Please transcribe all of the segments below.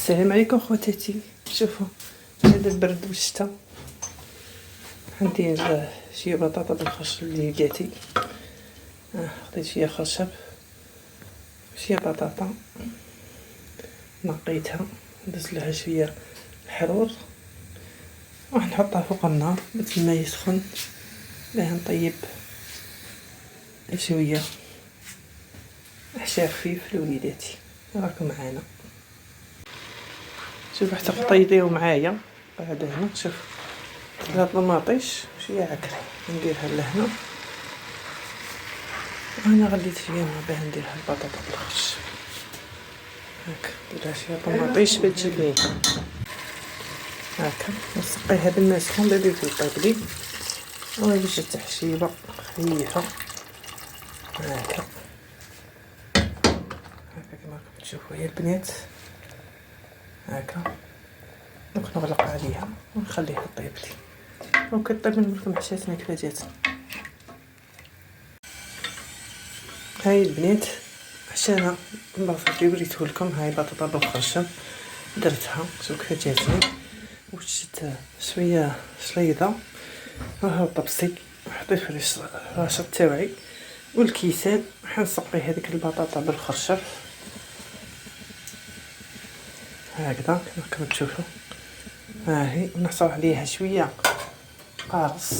السلام عليكم خواتاتي. شوفوا هذا البرد والشتا ندير شي بطاطا بالخرش لوليداتي. خديت شويه خشب وشويه بطاطا نقيتها درت لها شويه الحرور وراح نحطها فوق النار باش الماء يسخن باه نطيب شويه عشاء خفيف لوليداتي. راكم معانا شوف حتى طيبيو معايا. بعد هنا شوف هاد الطماطيش شويه عكري نديرها لهنا وانا غليت فيها باه نديرها البطاطا بالخرش. هاك نديرها شويه طماطيش بتجي هاكا نسقيها بالماء سخون باه يطيب لي ويجي التحشيبه خفيفه هاكا كما راكم تشوفوا يا البنات. هاكا نغلق عليها ونخليها طيب لي وكطيب نوريكم حشاتنا كيف جاتنا. هاي البنات عشان البطاطا وريته لكم. هاي بطاطا بالخرشم درتها شوف كيف جاتني وشت شويه شريضه وها طبسي حطيت في الراشط تاعي والكيسان حنسقي هذيك البطاطا بالخرشم هكذا كما تشوفوا. هاهي ونحصر عليها شويه قارص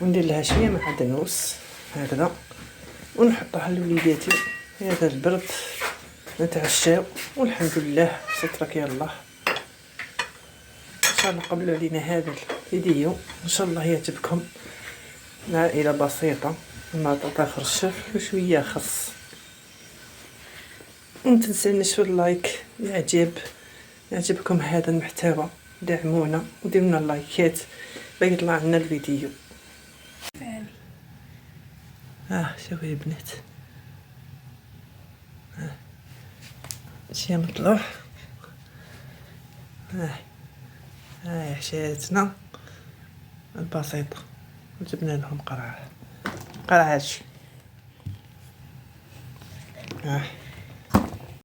وندير لها شويه معدنوس هكذا ونحطها لوليداتي. هذا البرد نتعشاو والحمد لله سترك يا الله. ان شاء الله قبلوا علينا هذا الفيديو ان شاء الله يعجبكم. عائله بسيطه بطاطا خرشف وشويه خس. متنسونيش في اللايك يعجبكم هذا المحتوى دعمونا وديروا لنا اللايكات باش يطلع لنا الفيديو. شوفوا يا بنات شي مطلوح. هاي عشاتنا البسيطة وجبنا لهم قرعة شي